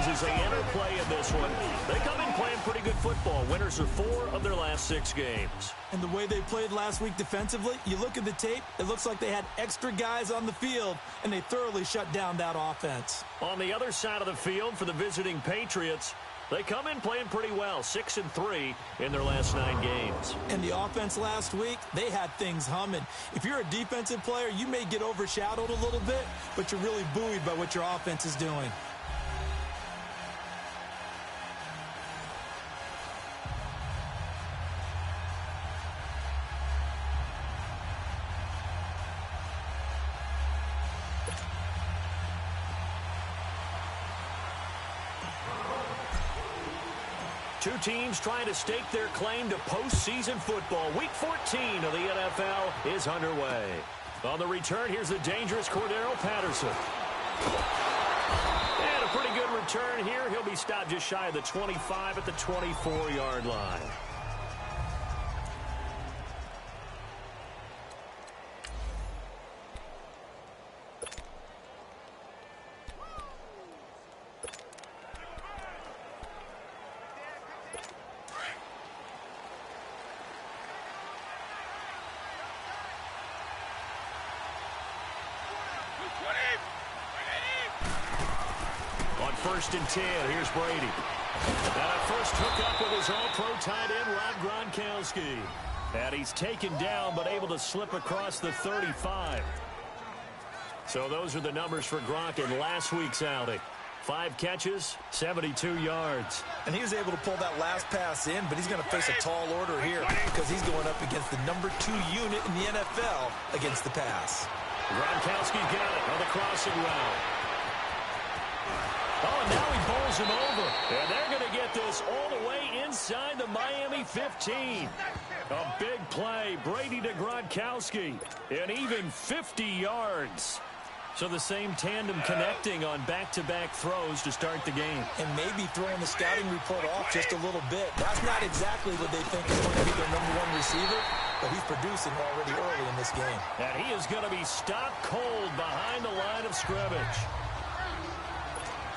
teams as they enter play in this one. They come in playing pretty good football. Winners are 4 of their last 6 games. And the way they played last week defensively, you look at the tape, it looks like they had extra guys on the field, and they thoroughly shut down that offense. On the other side of the field for the visiting Patriots, they come in playing pretty well, 6-3 in their last 9 games. And the offense last week, they had things humming. If you're a defensive player, you may get overshadowed a little bit, but you're really buoyed by what your offense is doing. Two teams trying to stake their claim to postseason football. Week 14 of the NFL is underway. On the return, here's the dangerous Cordero Patterson. And a pretty good return here. He'll be stopped just shy of the 25 at the 24-yard line. On 1st and 10, here's Brady. And a first hookup with his all-pro tight end, Rob Gronkowski. And he's taken down, but able to slip across the 35. So those are the numbers for Gronk in last week's outing. 5 catches, 72 yards. And he was able to pull that last pass in, but he's going to face a tall order here because he's going up against the number 2 unit in the NFL against the pass. Gronkowski's got it on the crossing route. Oh, and now he bowls him over. And they're going to get this all the way inside the Miami 15. A big play. Brady to Gronkowski. And even 50 yards. So the same tandem connecting on back-to-back throws to start the game. And maybe throwing the scouting report off just a little bit. That's not exactly what they think is going to be their number 1 receiver, but he's producing already early in this game. And he is going to be stopped cold behind the line of scrimmage.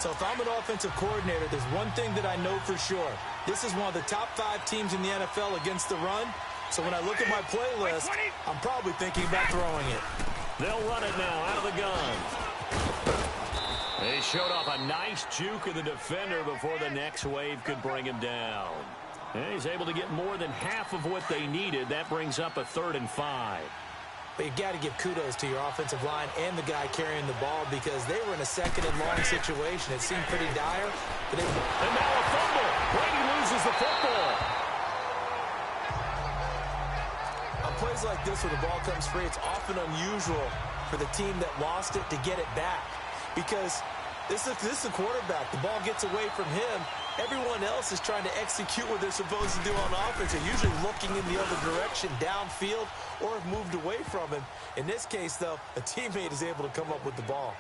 So if I'm an offensive coordinator, there's one thing that I know for sure. This is one of the top 5 teams in the NFL against the run. So when I look at my playlist, I'm probably thinking about throwing it. They'll run it now out of the gun. They showed off a nice juke of the defender before the next wave could bring him down. And he's able to get more than half of what they needed. That brings up a 3rd and 5. But you got to give kudos to your offensive line and the guy carrying the ball because they were in a 2nd and long situation. It seemed pretty dire. But and now a fumble. Brady loses the football. On plays like this where the ball comes free, it's often unusual for the team that lost it to get it back. Because this is the quarterback. The ball gets away from him. Everyone else is trying to execute what they're supposed to do on offense. They're usually looking in the other direction, downfield, or have moved away from him. In this case, though, a teammate is able to come up with the ball.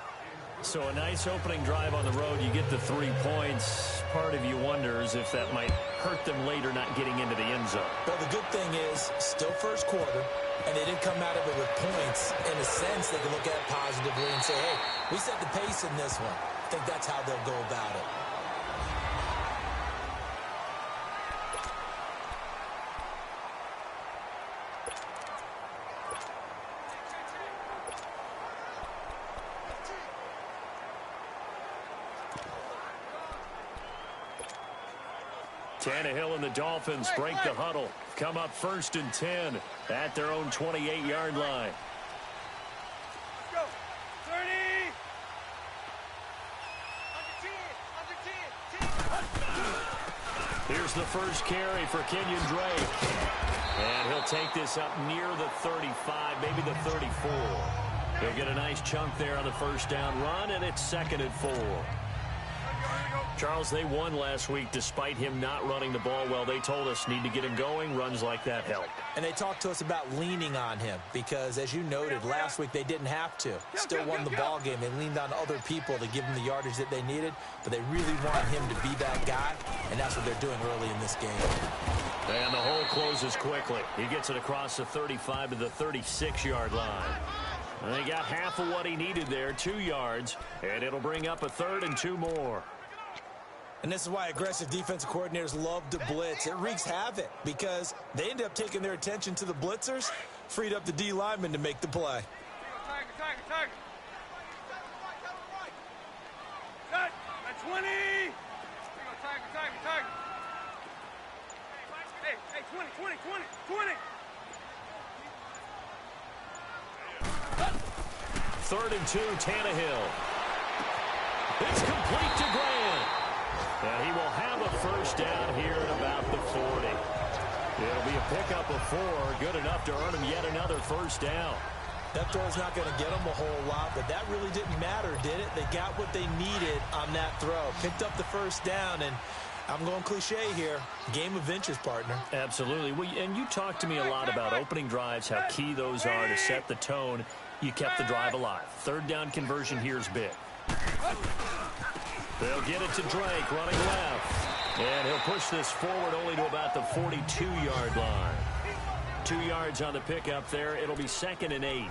So a nice opening drive on the road. You get the 3 points. Part of you wonders if that might hurt them later not getting into the end zone. Well, the good thing is, still first quarter, and they didn't come out of it with points. In a sense, they can look at it positively and say, hey, we set the pace in this one. I think that's how they'll go about it. Tannehill and the Dolphins break the huddle. Come up 1st and 10 at their own 28-yard line. Go. 30. Here's the first carry for Kenyon Drake. And he'll take this up near the 35, maybe the 34. He'll get a nice chunk there on the first down run, and it's 2nd and 4. Charles, they won last week despite him not running the ball well. They told us need to get him going. Runs like that help. And they talked to us about leaning on him because, as you noted, last week they didn't have to. Still won the ball game. They leaned on other people to give them the yardage that they needed, but they really want him to be that guy, and that's what they're doing early in this game. And the hole closes quickly. He gets it across the 35 to the 36-yard line. And they got half of what he needed there, 2 yards, and it'll bring up a 3rd and 2 more. And this is why aggressive defensive coordinators love to blitz. It wreaks havoc because they end up taking their attention to the blitzers, freed up the D lineman to make the play. Tiger. Cut. At 20. Tiger. Hey, 20. 3rd and 2, Tannehill. It's complete to Grant. And he will have a first down here at about the 40. It'll be a pickup of 4, good enough to earn him yet another first down. That throw's not going to get them a whole lot, but that really didn't matter, did it? They got what they needed on that throw. Picked up the first down, and I'm going cliche here. Game of inches, partner. Absolutely. Well, and you talked to me a lot about opening drives, how key those are to set the tone. You kept the drive alive. 3rd down conversion here is big. They'll get it to Drake, running left. And he'll push this forward only to about the 42-yard line. 2 yards on the pickup there. It'll be 2nd and 8.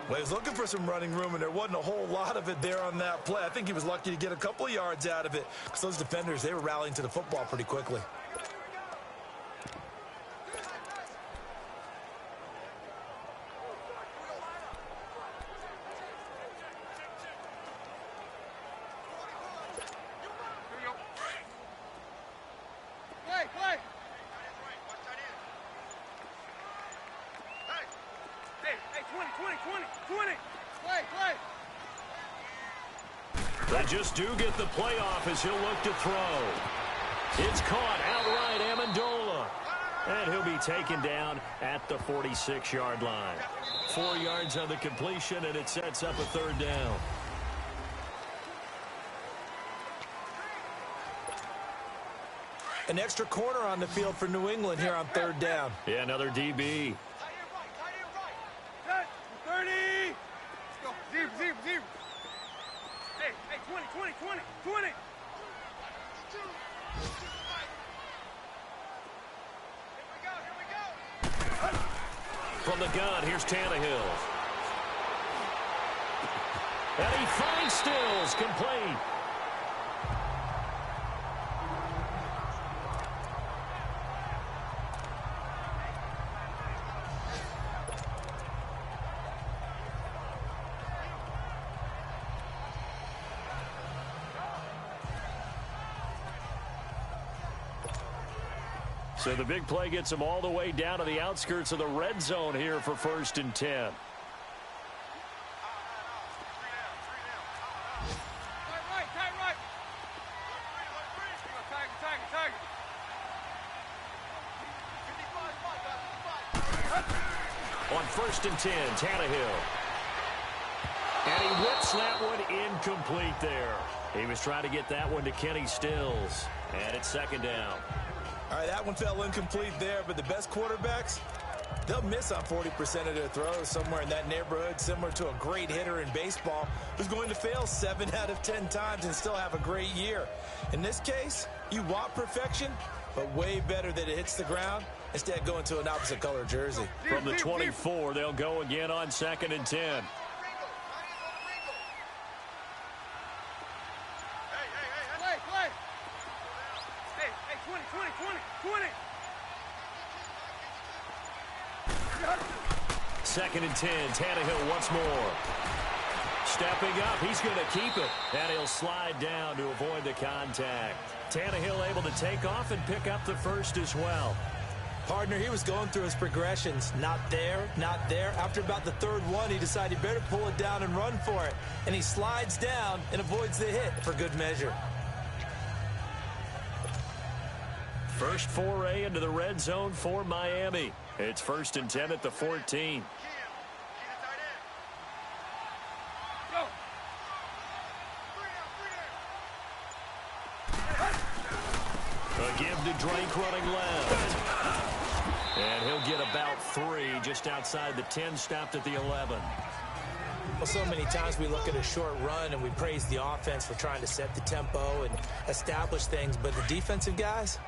Well, he was looking for some running room, and there wasn't a whole lot of it there on that play. I think he was lucky to get a couple of yards out of it because those defenders, they were rallying to the football pretty quickly. Play. Hey, 20. Play. They just do get the playoff as he'll look to throw. It's caught outright, Amendola. And he'll be taken down at the 46-yard line. 4 yards on the completion, and it sets up a 3rd down. An extra corner on the field for New England here on 3rd down. Yeah, another DB. Cut. 30. Let's go. Zero. Hey, 20. From the gun, here's Tannehill. And he finds Stills, complete. So the big play gets him all the way down to the outskirts of the red zone here for 1st and 10. Tight right. Tiger. On 1st and 10, Tannehill. And he whips that one incomplete there. He was trying to get that one to Kenny Stills. And it's 2nd down. All right, that one fell incomplete there, but the best quarterbacks, they'll miss on 40% of their throws, somewhere in that neighborhood, similar to a great hitter in baseball who's going to fail 7 out of 10 times and still have a great year. In this case, you want perfection, but way better that it hits the ground instead going to an opposite color jersey. From the 24, they'll go again on 2nd and 10. Play. Hey, 20. 2nd and 10, Tannehill once more. Stepping up, he's going to keep it. And he'll slide down to avoid the contact. Tannehill able to take off and pick up the first as well. Partner, he was going through his progressions. Not there. After about the 3rd one, he decided he better pull it down and run for it. And he slides down and avoids the hit for good measure. First foray into the red zone for Miami. It's 1st and 10 at the 14. Go. A give to Drake running left. And he'll get about 3 just outside the 10, stopped at the 11. Well, so many times we look at a short run and we praise the offense for trying to set the tempo and establish things, but the defensive guys,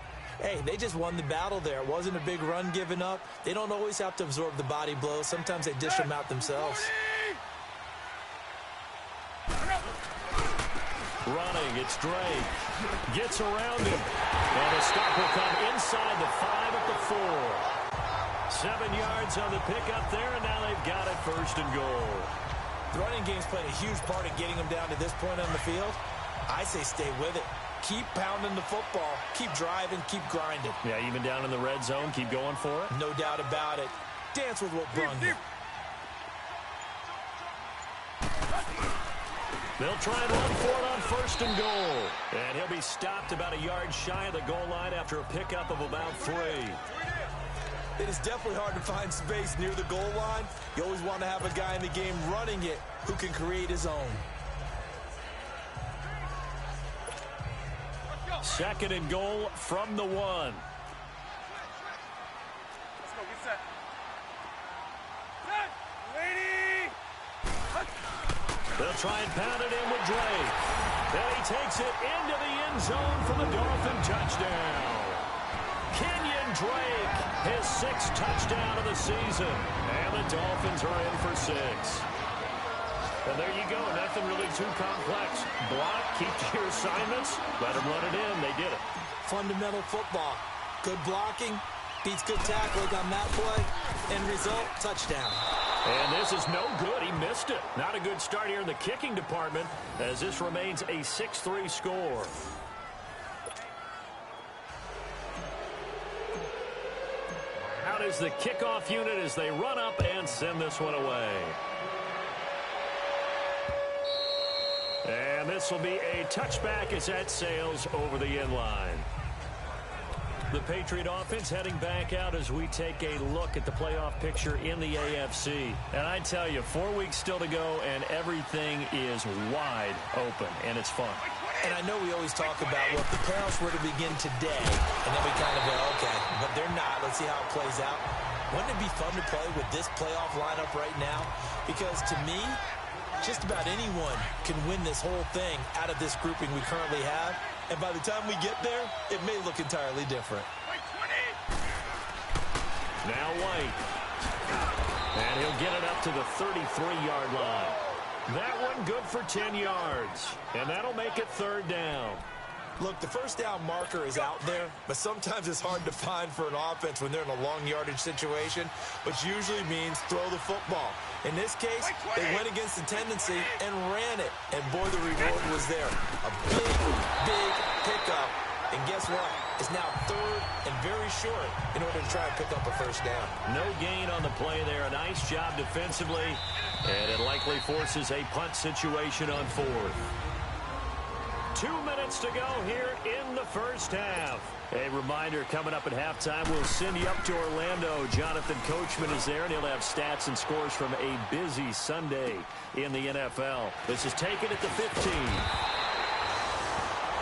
hey, they just won the battle there. It wasn't a big run given up. They don't always have to absorb the body blows. Sometimes they dish them out themselves. Running, it's Drake. Gets around him. And the stop will come inside the 5 at the 4. 7 yards on the pickup there, and now they've got it 1st and goal. The running game's played a huge part in getting them down to this point on the field. I say stay with it. Keep pounding the football. Keep driving. Keep grinding. Yeah, even down in the red zone, keep going for it. No doubt about it. Dance with what brung you. They'll try and run for it on 1st and goal. And he'll be stopped about a yard shy of the goal line after a pickup of about 3. It is definitely hard to find space near the goal line. You always want to have a guy in the game running it who can create his own. 2nd and goal from the 1. Let's go, get set. Set, lady. They'll try and pound it in with Drake. And he takes it into the end zone for the Dolphin touchdown. Kenyon Drake, his 6th touchdown of the season. And the Dolphins are in for 6. And there you go, nothing really too complex. Block, keep to your assignments, let them run it in. They did it. Fundamental football. Good blocking, beats good tackling on that play. End result, touchdown. And this is no good. He missed it. Not a good start here in the kicking department, as this remains a 6-3 score. Out is the kickoff unit as they run up and send this one away. And this will be a touchback as that sails over the end line. The Patriot offense heading back out as we take a look at the playoff picture in the AFC. And I tell you, 4 weeks still to go, and everything is wide open, and it's fun. And I know we always talk about, well, if the playoffs were to begin today, and then we kind of go, okay, but they're not. Let's see how it plays out. Wouldn't it be fun to play with this playoff lineup right now? Because to me, just about anyone can win this whole thing out of this grouping we currently have. And by the time we get there, it may look entirely different. Now White. And he'll get it up to the 33-yard line. That one good for 10 yards. And that'll make it 3rd down. Look, the first down marker is out there, but sometimes it's hard to find for an offense when they're in a long yardage situation, which usually means throw the football. In this case, they went against the tendency and ran it. And boy, the reward was there. A big, big pickup. And guess what? It's now 3rd and very short in order to try and pick up a 1st down. No gain on the play there. A nice job defensively. And it likely forces a punt situation on 4th. 2 minutes to go here in the first half. A reminder, coming up at halftime, we'll send you up to Orlando. Jonathan Coachman is there, and he'll have stats and scores from a busy Sunday in the NFL. This is taken at the 15.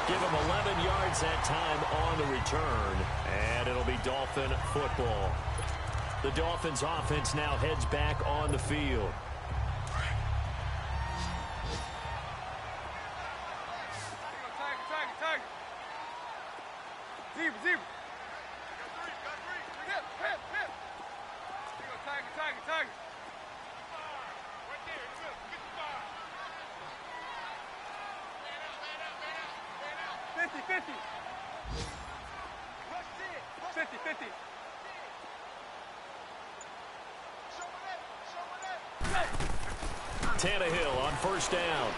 Give him 11 yards that time on the return, and it'll be Dolphin football. The Dolphins offense now heads back on the field. Zebra. Hip. Tiger. Right there, get the ball. 50. 50. Tannehill on 1st down.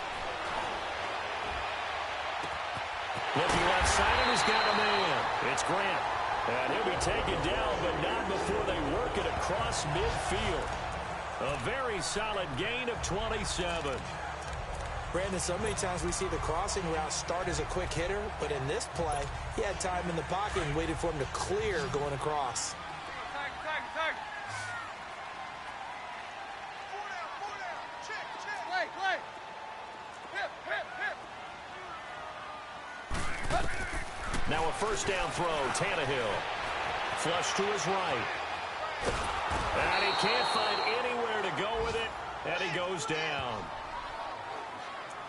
Looking left side, and he's got a man. It's Grant. And he'll be taken down, but not before they work it across midfield. A very solid gain of 27. Brandon, so many times we see the crossing route start as a quick hitter, but in this play, he had time in the pocket and waited for him to clear going across. Tiger. Play. Hip. Now a 1st down throw, Tannehill. Flush to his right. And he can't find anywhere to go with it, and he goes down.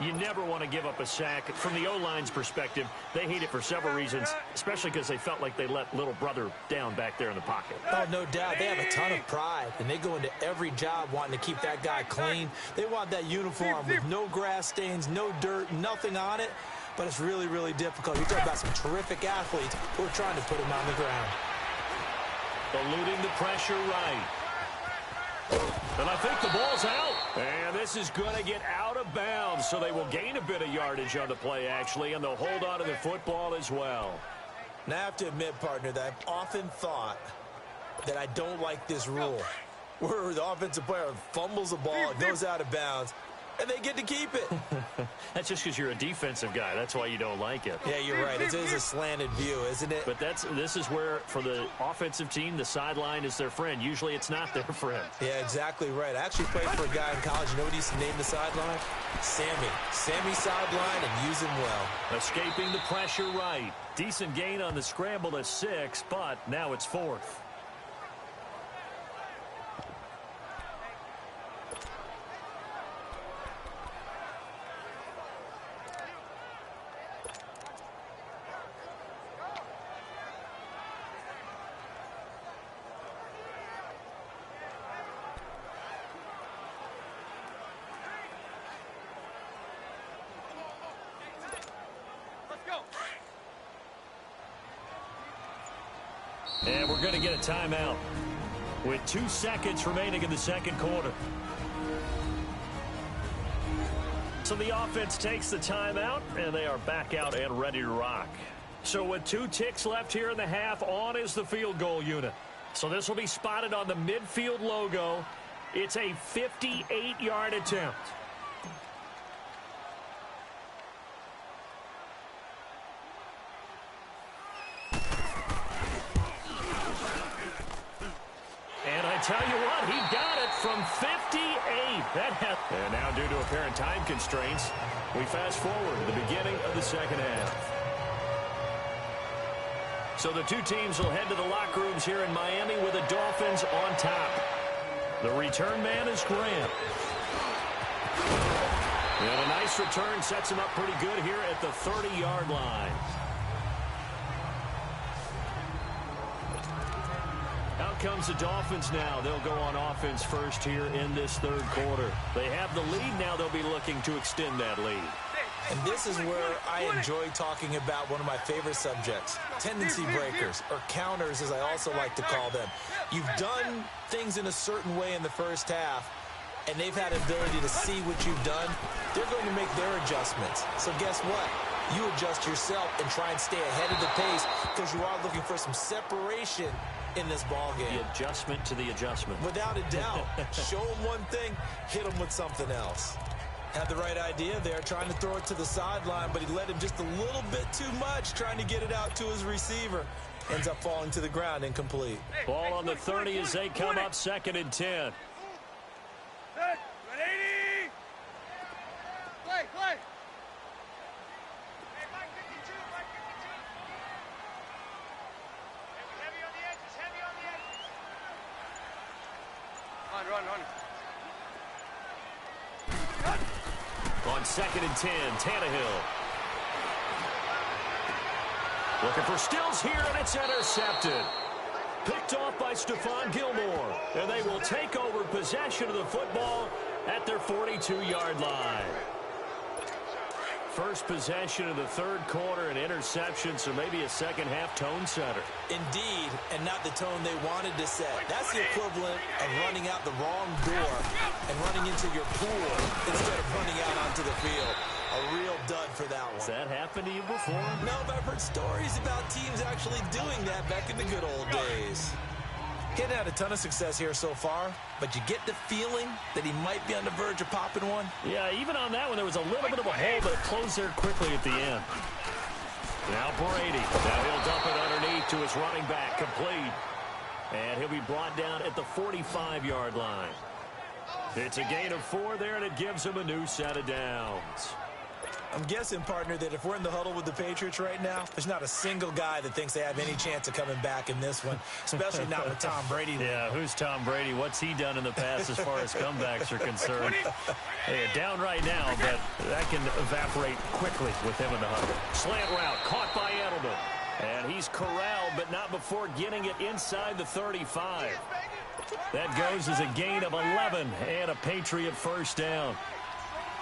You never want to give up a sack. From the O-line's perspective, they hate it for several reasons, especially because they felt like they let little brother down back there in the pocket. Oh, no doubt. They have a ton of pride, and they go into every job wanting to keep that guy clean. They want that uniform with no grass stains, no dirt, nothing on it. but it's really, really difficult. You're talking about some terrific athletes who are trying to put him on the ground. Eluding the pressure right. And I think the ball's out. And this is going to get out of bounds, so they will gain a bit of yardage on the play, actually, and they'll hold on to the football as well. Now, I have to admit, partner, that I've often thought that I don't like this rule, where the offensive player fumbles the ball, it goes out of bounds, and they get to keep it. That's just because you're a defensive guy. That's why you don't like it. Yeah, you're right. It is a slanted view, isn't it? But this is where, for the offensive team, the sideline is their friend. Usually it's not their friend. Yeah, exactly right. I actually played for a guy in college. You know what he used to name the sideline? Sammy. Sammy sideline, and use him well. Escaping the pressure right. Decent gain on the scramble to 6, but now it's 4th. And we're going to get a timeout with 2 seconds remaining in the second quarter. So the offense takes the timeout, and they are back out and ready to rock. So with 2 ticks left here in the half, on is the field goal unit. So this will be spotted on the midfield logo. It's a 58-yard attempt. Tell you what, he got it from 58. And now, due to apparent time constraints, we fast forward to the beginning of the second half. So the 2 teams will head to the locker rooms here in Miami with the Dolphins on top. The return man is Grant. And a nice return sets him up pretty good here at the 30-yard line. Out comes the Dolphins now. They'll go on offense first here in this third quarter. They have the lead. Now they'll be looking to extend that lead. And this is where I enjoy talking about one of my favorite subjects, tendency breakers, or counters as I also like to call them. You've done things in a certain way in the first half, and they've had ability to see what you've done. They're going to make their adjustments. So guess what? You adjust yourself and try and stay ahead of the pace because you are looking for some separation in this ball game. The adjustment to the adjustment. Without a doubt. Show him one thing, hit him with something else. Had the right idea there, trying to throw it to the sideline, but he let him just a little bit too much, trying to get it out to his receiver. Ends up falling to the ground, incomplete. Ball on the 30 as they come up 2nd and 10. Play. Run. On 2nd and 10, Tannehill. Looking for Stills here, and it's intercepted. Picked off by Stephon Gilmore. And they will take over possession of the football at their 42-yard line. First possession of the third quarter, an interception, so maybe a second-half tone setter. Indeed, and not the tone they wanted to set. That's the equivalent of running out the wrong door and running into your pool instead of running out onto the field. A real dud for that one. Has that happened to you before? No, but I've heard stories about teams actually doing that back in the good old days. Getting had a ton of success here so far, but you get the feeling that he might be on the verge of popping one. Yeah, even on that one, there was a little bit of a hole, but it closed there quickly at the end. Now Brady. Now he'll dump it underneath to his running back, complete. And he'll be brought down at the 45-yard line. It's a gain of 4 there, and it gives him a new set of downs. I'm guessing, partner, that if we're in the huddle with the Patriots right now, there's not a single guy that thinks they have any chance of coming back in this one, especially not with Tom Brady. Yeah, who's Tom Brady? What's he done in the past as far as comebacks are concerned? Hey, down right now, but that can evaporate quickly with him in the huddle. Slant route, caught by Edelman. And he's corralled, but not before getting it inside the 35. That goes as a gain of 11 and a Patriot first down.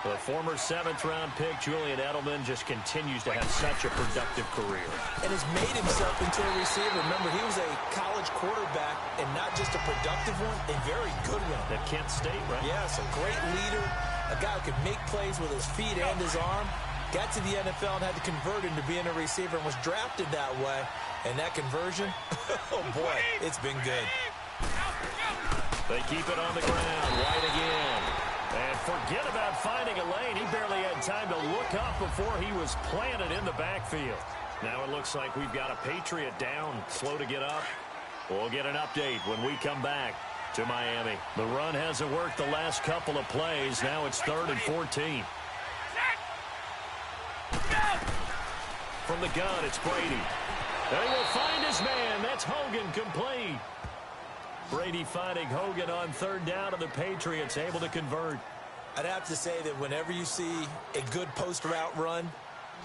The former 7th-round pick, Julian Edelman, just continues to have such a productive career. And has made himself into a receiver. Remember, he was a college quarterback, and not just a productive one, a very good one. At Kent State, right? Yes, a great leader, a guy who could make plays with his feet and his arm. Got to the NFL and had to convert into being a receiver and was drafted that way. And that conversion, oh boy, it's been good. They keep it on the ground. White again. And forget about finding a lane. He barely had time to look up before he was planted in the backfield. Now it looks like we've got a Patriot down, slow to get up. We'll get an update when we come back to Miami. The run hasn't worked the last couple of plays. Now it's 3rd and 14. From the gun, it's Brady. And he will find his man. That's Hogan, complete. Brady finding Hogan on 3rd down, and the Patriots able to convert. I'd have to say that whenever you see a good post route run,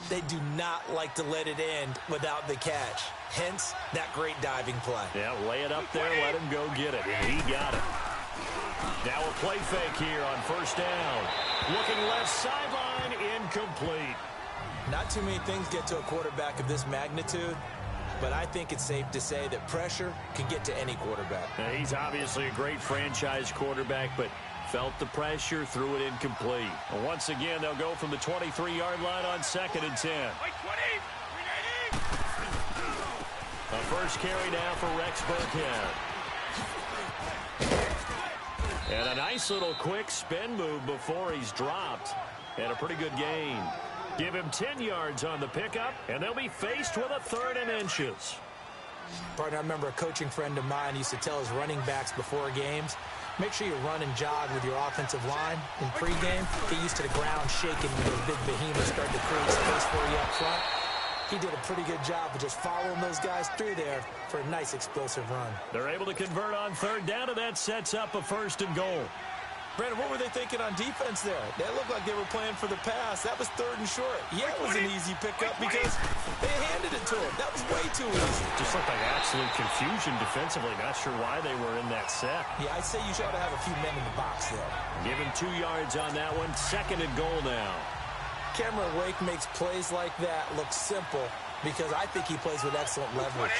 they do not like to let it end without the catch. Hence, that great diving play. Yeah, lay it up there, let him go get it, and he got it. Now a play fake here on 1st down. Looking left sideline, incomplete. Not too many things get to a quarterback of this magnitude, but I think it's safe to say that pressure can get to any quarterback. Now, he's obviously a great franchise quarterback, but felt the pressure, threw it incomplete. And once again, they'll go from the 23-yard line on 2nd and 10. A first carry now for Rex Burkhead. And a nice little quick spin move before he's dropped. And a pretty good gain. Give him 10 yards on the pickup, and they'll be faced with a 3rd and inches. Partner, I remember a coaching friend of mine used to tell his running backs before games, make sure you run and jog with your offensive line in pregame. Get used to the ground shaking when those big behemoths start to create space for you up front. He did a pretty good job of just following those guys through there for a nice explosive run. They're able to convert on 3rd down, and that sets up a 1st and goal. Brandon, what were they thinking on defense there? That looked like they were playing for the pass. That was 3rd and short. Yeah, it was an easy pickup because they handed it to him. That was way too easy. Just looked like absolute confusion defensively. Not sure why they were in that set. Yeah, I'd say you should have a few men in the box there. Give him 2 yards on that one. 2nd and goal now. Cameron Wake makes plays like that look simple because I think he plays with excellent leverage.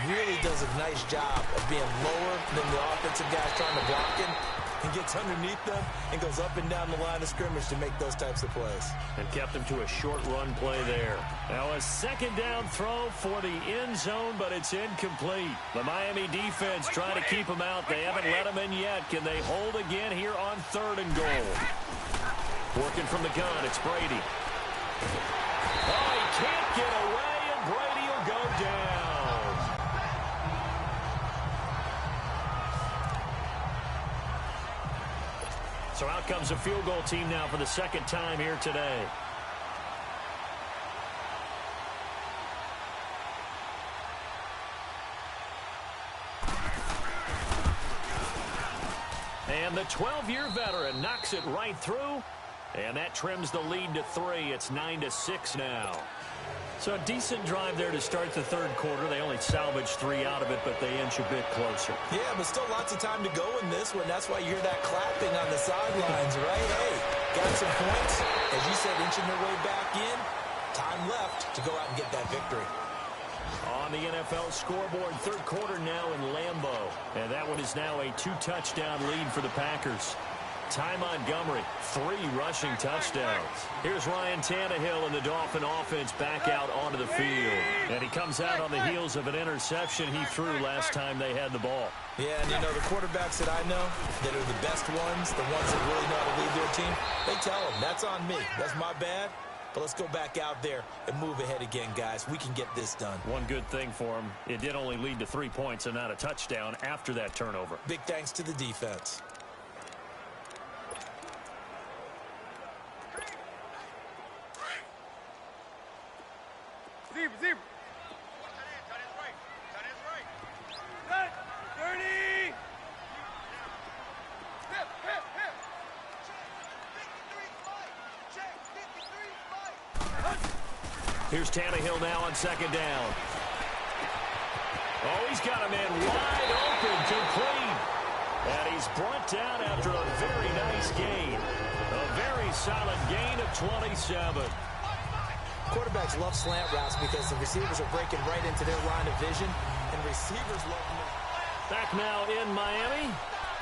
Really does a nice job of being lower than the offensive guys trying to block him. And gets underneath them and goes up and down the line of scrimmage to make those types of plays. And kept him to a short run play there. Now a 2nd down throw for the end zone, but it's incomplete. The Miami defense trying to keep him out. They haven't let him in yet. Can they hold again here on 3rd and goal? Working from the gun, it's Brady. Oh, he can't get away, and Brady will go down. So out comes a field goal team now for the 2nd time here today. And the 12-year veteran knocks it right through. And that trims the lead to 3. It's 9-6 now. So a decent drive there to start the 3rd quarter. They only salvaged 3 out of it, but they inch a bit closer. Yeah, but still lots of time to go in this one. That's why you hear that clapping on the sidelines, right? Hey, got some points. As you said, inching their way back in. Time left to go out and get that victory. On the NFL scoreboard, 3rd quarter now in Lambeau. And that one is now a 2-touchdown lead for the Packers. Ty Montgomery, 3 rushing touchdowns. Here's Ryan Tannehill and the Dolphin offense back out onto the field. And he comes out on the heels of an interception he threw last time they had the ball. Yeah, and you know, the quarterbacks that I know that are the best ones, the ones that really know how to lead their team, they tell them, that's on me. That's my bad. But let's go back out there and move ahead again, guys. We can get this done. One good thing for him, it did only lead to 3 points and not a touchdown after that turnover. Big thanks to the defense. Zebra, zebra. Tight end's right. Tight end's right. Set. 30. Hip, hip, hip. Check. 53 fight. Here's Tannehill now on 2nd down. Oh, he's got a man wide open, complete. And he's brought down after a very nice gain. A very solid gain of 27. Quarterbacks love slant routes because the receivers are breaking right into their line of vision, and receivers love them. Back now in Miami.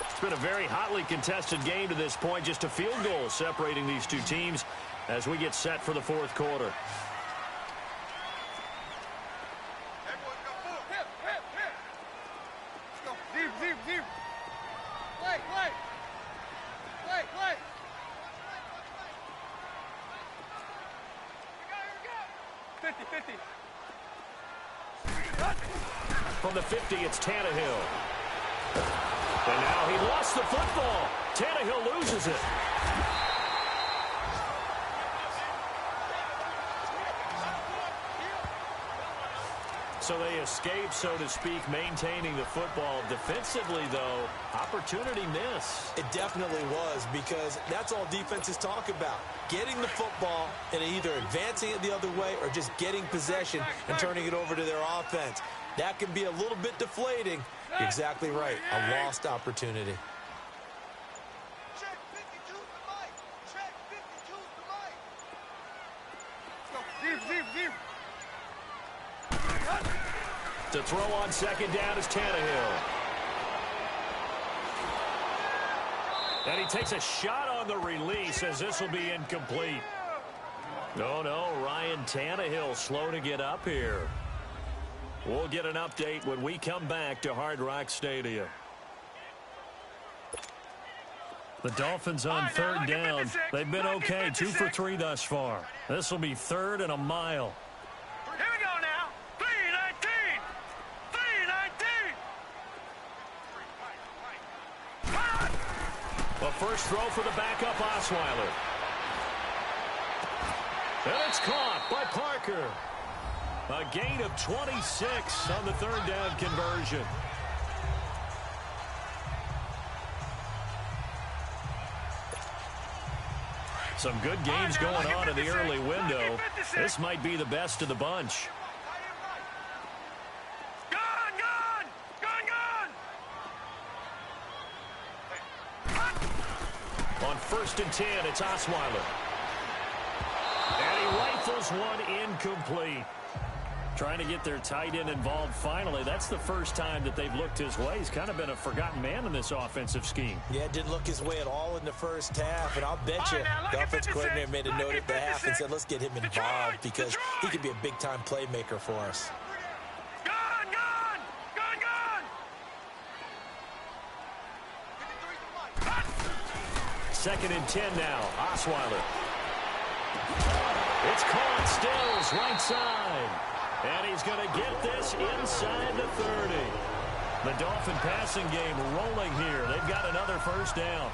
It's been a very hotly contested game to this point. Just a field goal separating these two teams as we get set for the fourth quarter. From the 50, it's Tannehill. And now he lost the football. Tannehill loses it. So they escape, so to speak, maintaining the football. Defensively, though, opportunity miss. It definitely was, because that's all defenses talk about. Getting the football and either advancing it the other way or just getting possession and turning it over to their offense. That can be a little bit deflating. You're exactly right. A lost opportunity. Check 52 to Mike. Check 52 to Mike. Let's go. Deep. To throw on second down is Tannehill. And he takes a shot on the release as this will be incomplete. No, Ryan Tannehill slow to get up here. We'll get an update when we come back to Hard Rock Stadium. The Dolphins on third down. They've been okay, 2 for 3 thus far. This will be third and a mile. Here we go now. 3-19. 3-19. A first throw for the backup Osweiler. And it's caught by Parker. A gain of 26 on the third down conversion. Some good games going on in the early window. This might be the best of the bunch. On first and 10, it's Osweiler. And he rifles one incomplete. Trying to get their tight end involved finally. That's the first time that they've looked his way. He's kind of been a forgotten man in this offensive scheme. Yeah, didn't look his way at all in the first half. And I'll bet you the offensive coordinator made a note at the half and said, let's get him involved because he could be a big-time playmaker for us. Second and 10 now. Osweiler. It's caught. Stills right side. And he's going to get this inside the 30. The Dolphin passing game rolling here. They've got another first down.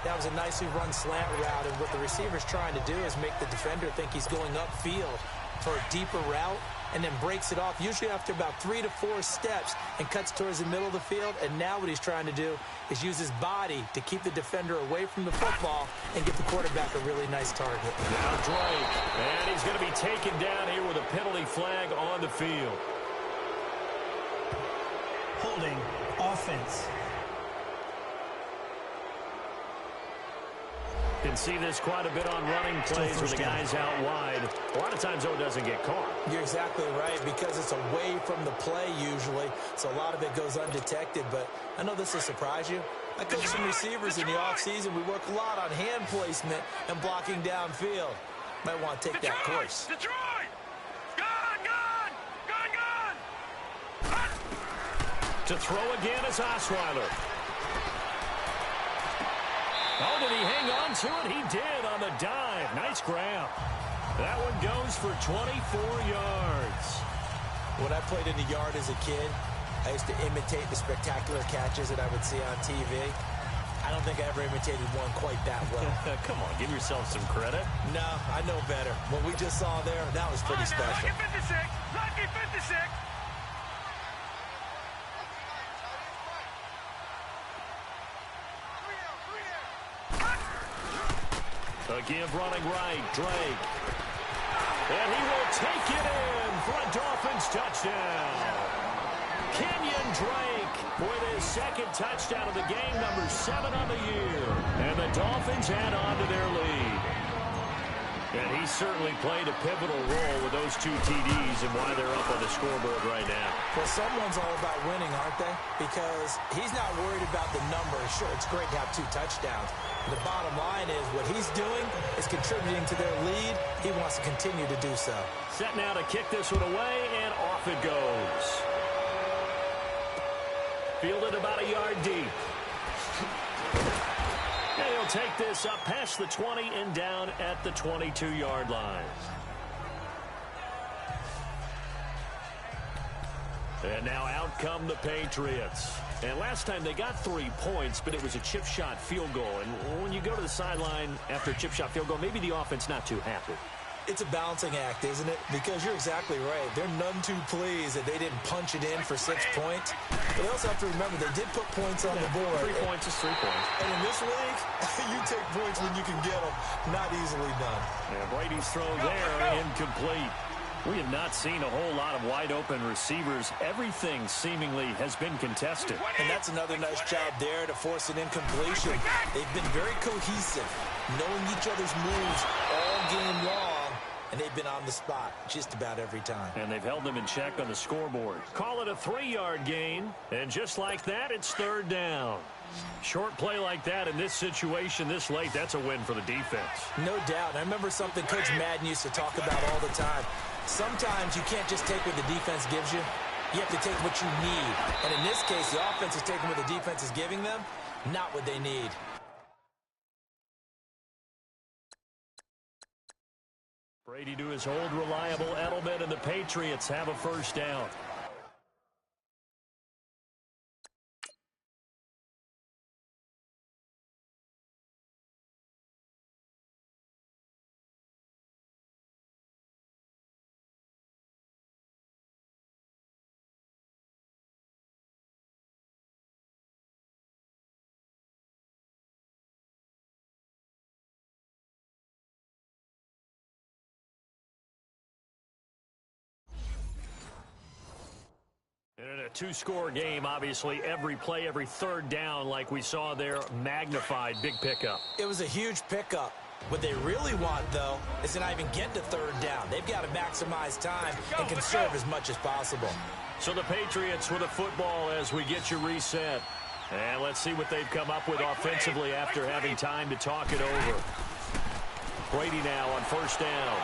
That was a nicely run slant route, and what the receiver's trying to do is make the defender think he's going upfield for a deeper route and then breaks it off, usually after about 3 to 4 steps, and cuts towards the middle of the field. And now what he's trying to do is use his body to keep the defender away from the football and give the quarterback a really nice target. Now Drake, and he's going to be taken down here with a penalty flag on the field. Holding offense. Can see this quite a bit on running plays where the guy's out wide. A lot of times, though, it doesn't get caught. You're exactly right, because it's away from the play usually, so a lot of it goes undetected. But I know this will surprise you. I coach some receivers in the offseason. We work a lot on hand placement and blocking downfield. Might want to take that course. To throw again is Osweiler. Oh, did he hang on to it? He did on the dive. Nice grab. That one goes for 24 yards. When I played in the yard as a kid, I used to imitate the spectacular catches that I would see on TV. I don't think I ever imitated one quite that well. Come on, give yourself some credit. No, I know better. What we just saw there, that was pretty special. Lucky 56. A give running right, Drake. And he will take it in for a Dolphins touchdown. Kenyon Drake with his second touchdown of the game, number 7 on the year. And the Dolphins add on to their lead. And he certainly played a pivotal role with those 2 TDs and why they're up on the scoreboard right now. Well, someone's all about winning, aren't they? Because he's not worried about the numbers. Sure, it's great to have 2 touchdowns. The bottom line is what he's doing is contributing to their lead. He wants to continue to do so. Set now to kick this one away, and off it goes. Fielded about a yard deep. And he'll take this up past the 20 and down at the 22-yard line. And now out come the Patriots. And last time they got 3 points, but it was a chip shot field goal. And when you go to the sideline after a chip shot field goal, maybe the offense not too happy. It's a balancing act, isn't it? Because you're exactly right. They're none too pleased that they didn't punch it in for 6 points. But they also have to remember they did put points on the board. 3 points is 3 points. And in this league, you take points when you can get them. Not easily done. Yeah, Brady's throw there, incomplete. We have not seen a whole lot of wide-open receivers. Everything seemingly has been contested. And that's another nice job there to force an incompletion. They've been very cohesive, knowing each other's moves all game long, and they've been on the spot just about every time. And they've held them in check on the scoreboard. Call it a 3-yard gain, and just like that, it's 3rd down. Short play like that in this situation this late, that's a win for the defense. No doubt. I remember something Coach Madden used to talk about all the time. Sometimes you can't just take what the defense gives you. You have to take what you need. And in this case, the offense is taking what the defense is giving them, not what they need. Brady to his old reliable Edelman, and the Patriots have a 1st down. In a 2-score game, obviously, every play, every 3rd down, like we saw there, magnified. Big pickup. It was a huge pickup. What they really want, though, is to not even get to 3rd down. They've got to maximize time and conserve as much as possible. So the Patriots with a football as we get you reset. And let's see what they've come up with offensively after having time to talk it over. Brady now on 1st down.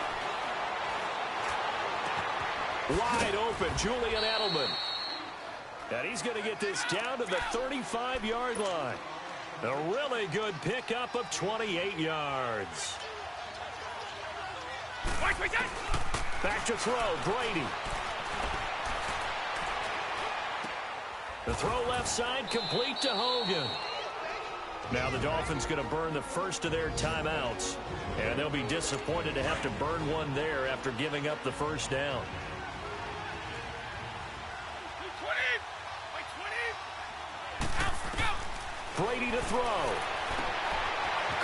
Wide open, Julian Edelman. And he's going to get this down to the 35-yard line. A really good pickup of 28 yards. Back to throw, Brady. The throw left side, complete to Hogan. Now the Dolphins going to burn the first of their timeouts. And they'll be disappointed to have to burn one there after giving up the 1st down. Brady to throw.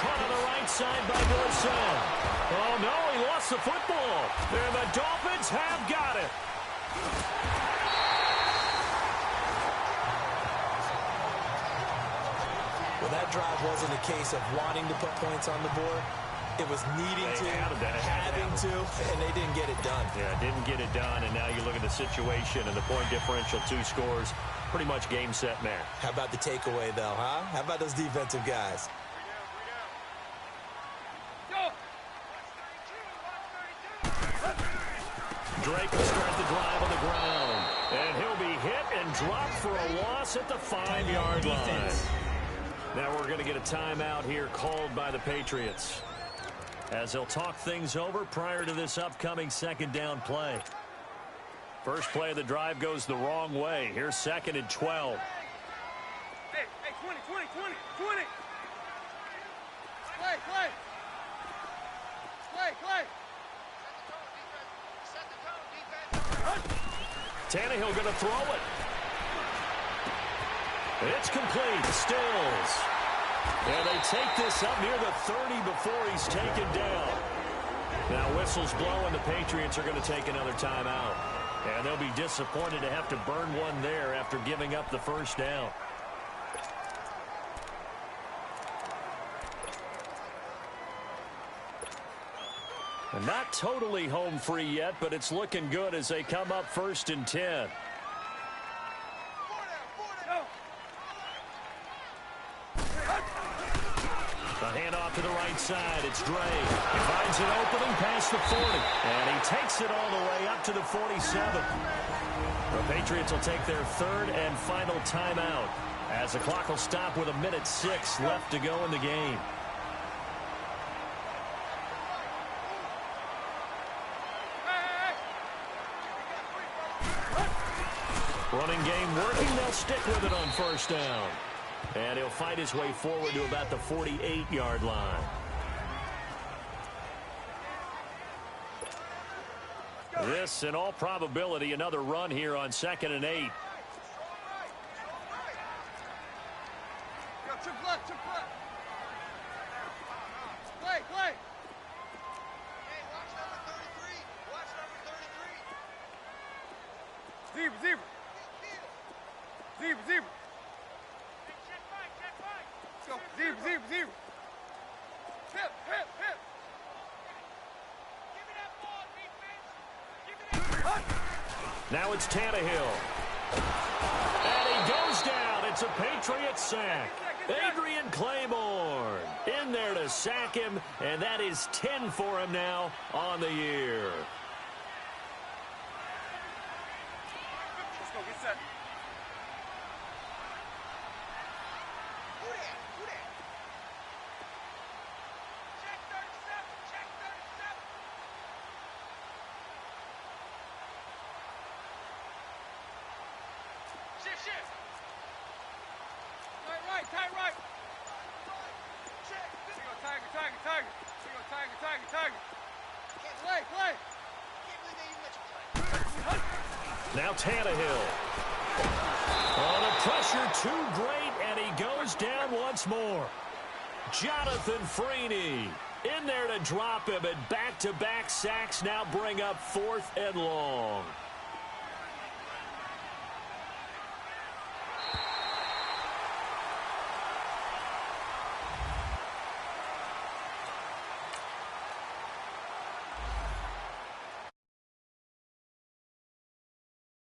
Caught on the right side by Dorsett. Oh, no, he lost the football. And the Dolphins have got it. Well, that drive wasn't a case of wanting to put points on the board. It was needing to, having to, and they didn't get it done. Yeah, didn't get it done, and now you look at the situation and the point differential, 2 scores. Pretty much game, set, match. How about the takeaway, though, huh? How about those defensive guys? Drake will start the drive on the ground. And he'll be hit and dropped for a loss at the 5-yard line. Now we're going to get a timeout here called by the Patriots, as they'll talk things over prior to this upcoming 2nd down play. First play of the drive goes the wrong way. Here's 2nd and 12. Hey, 20. Clay. Set the tone, defense. Tannehill going to throw it. It's complete. Stills. And they take this up near the 30 before he's taken down. Now whistles blow, and the Patriots are going to take another timeout. And they'll be disappointed to have to burn one there after giving up the first down. Not totally home free yet, but it's looking good as they come up 1st and 10. The handoff to the right side. It's Dre. He finds an opening past the 40. And he takes it all the way up to the 47. The Patriots will take their 3rd and final timeout as the clock will stop with 1:06 left to go in the game. Running game working. They'll stick with it on 1st down. And he'll fight his way forward to about the 48-yard line. This, in all probability, another run here on 2nd and 8. Play. Zebra. Let's go. Zebra. Hip. Give me that ball, defense. Now it's Tannehill. And he goes down. It's a Patriot sack. Adrian Claiborne in there to sack him, and that is 10 for him now on the year. Let's go, get set. Check 37. Shift. Tight right. Check. Here you go, Tiger. Here you go, Tiger. Play. Can't believe they even let you play. Now Tannehill. Oh, the pressure too great, and he goes down once more. Jonathan Freeney in there to drop him, and back-to-back sacks now bring up 4th and long.